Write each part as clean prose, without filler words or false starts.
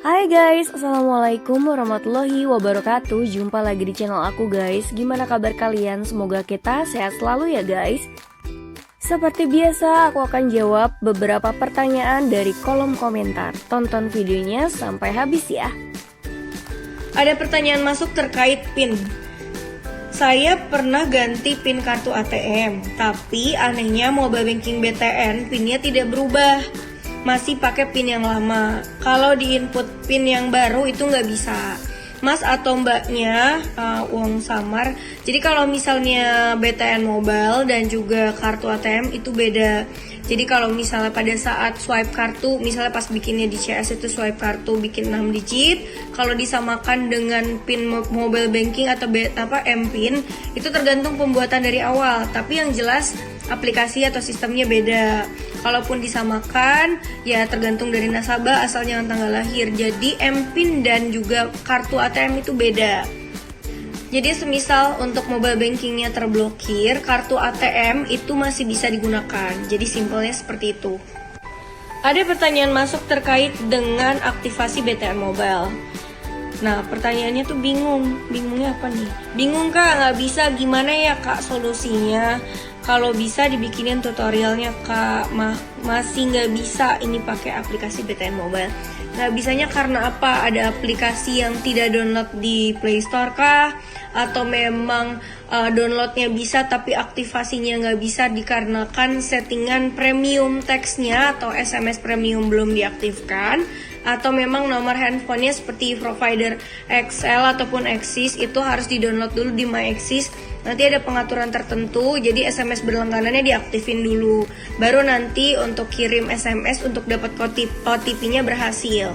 Hai guys, Assalamualaikum warahmatullahi wabarakatuh. Jumpa lagi di channel aku guys. Gimana kabar kalian? Semoga kita sehat selalu ya guys. Seperti biasa, aku akan jawab beberapa pertanyaan dari kolom komentar. Tonton videonya sampai habis ya. Ada pertanyaan masuk terkait PIN. Saya pernah ganti PIN kartu ATM, tapi anehnya mobile banking BTN PIN-nya tidak berubah. Masih pakai PIN yang lama. Kalau di input PIN yang baru itu nggak bisa. Mas atau mbaknya uang samar. Jadi kalau misalnya BTN Mobile dan juga kartu ATM itu beda. Jadi kalau misalnya pada saat swipe kartu, misalnya pas bikinnya di CS itu swipe kartu bikin 6 digit, kalau disamakan dengan PIN mobile banking atau MPIN itu tergantung pembuatan dari awal. Tapi yang jelas aplikasi atau sistemnya beda. Kalaupun disamakan, ya tergantung dari nasabah asal jangan tanggal lahir. Jadi MPIN dan juga kartu ATM itu beda. Jadi semisal untuk mobile bankingnya terblokir, kartu ATM itu masih bisa digunakan. Jadi simpelnya seperti itu. Ada pertanyaan masuk terkait dengan aktivasi BTN Mobile. Nah, pertanyaannya tuh bingungnya apa nih? Bingung kak, nggak bisa, gimana ya kak solusinya? Kalau bisa dibikinin tutorialnya kak, masih nggak bisa ini pakai aplikasi BTN Mobile. Nggak bisanya karena apa? Ada aplikasi yang tidak download di Play Store kah? Atau memang downloadnya bisa tapi aktivasinya nggak bisa dikarenakan settingan premium teksnya atau SMS premium belum diaktifkan? Atau memang nomor handphonenya seperti provider XL ataupun Axis itu harus di-download dulu di My Axis. Nanti ada pengaturan tertentu, jadi SMS berlangganannya diaktifin dulu. Baru nanti untuk kirim SMS untuk dapat OTP-nya berhasil.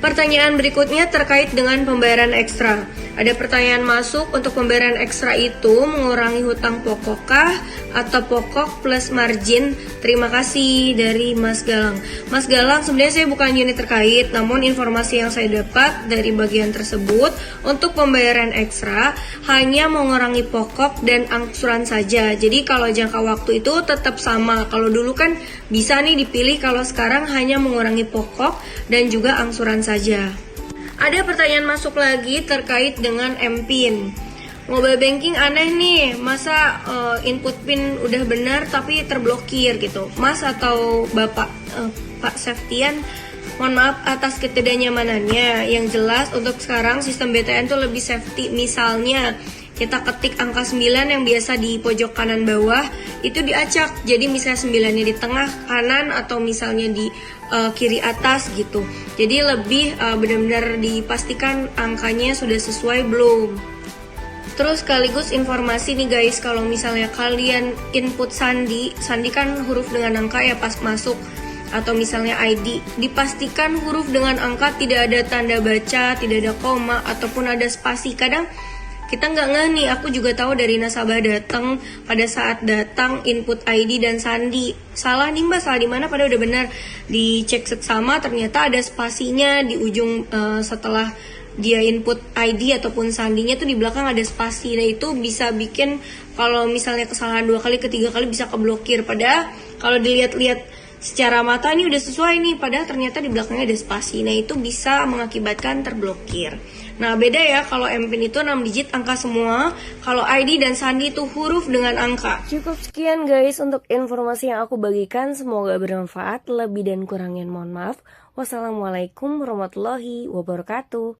Pertanyaan berikutnya terkait dengan pembayaran ekstra. Ada pertanyaan masuk, untuk pembayaran ekstra itu mengurangi hutang pokokkah atau pokok plus margin? Terima kasih dari Mas Galang. Mas Galang, sebenarnya saya bukan unit terkait, namun informasi yang saya dapat dari bagian tersebut, untuk pembayaran ekstra hanya mengurangi pokok dan angsuran saja. Jadi kalau jangka waktu itu tetap sama. Kalau dulu kan bisa nih dipilih, kalau sekarang hanya mengurangi pokok dan juga angsuran saja. Ada pertanyaan masuk lagi terkait dengan MPIN. Mobile banking aneh nih, masa input PIN udah benar tapi terblokir gitu. Mas atau Bapak Pak Septian, mohon maaf atas ketidaknyamanannya. Yang jelas untuk sekarang sistem BTN tuh lebih safety. Misalnya kita ketik angka 9 yang biasa di pojok kanan bawah itu diacak. Jadi misalnya 9-nya di tengah kanan atau misalnya di kiri atas gitu. Jadi lebih benar-benar dipastikan angkanya sudah sesuai belum. Terus sekaligus informasi nih guys, kalau misalnya kalian input sandi kan huruf dengan angka ya pas masuk, atau misalnya ID, dipastikan huruf dengan angka, tidak ada tanda baca, tidak ada koma ataupun ada spasi. Kadang kita nggak ngeh nih, aku juga tahu dari nasabah datang, pada saat datang input ID dan sandi salah nih mbak, salah di mana, padahal udah benar dicek seksama, ternyata ada spasinya di ujung setelah dia input ID ataupun sandinya tuh di belakang ada spasi. Nah itu bisa bikin kalau misalnya kesalahan 2 kali, ketiga kali bisa keblokir. Padahal kalau dilihat-lihat secara mata ini udah sesuai nih, padahal ternyata di belakangnya ada spasi. Nah itu bisa mengakibatkan terblokir. Nah beda ya, kalau MPIN itu 6 digit angka semua, kalau ID dan sandi itu huruf dengan angka. Cukup sekian guys untuk informasi yang aku bagikan, semoga bermanfaat. Lebih dan kurangnya mohon maaf. Wassalamualaikum warahmatullahi wabarakatuh.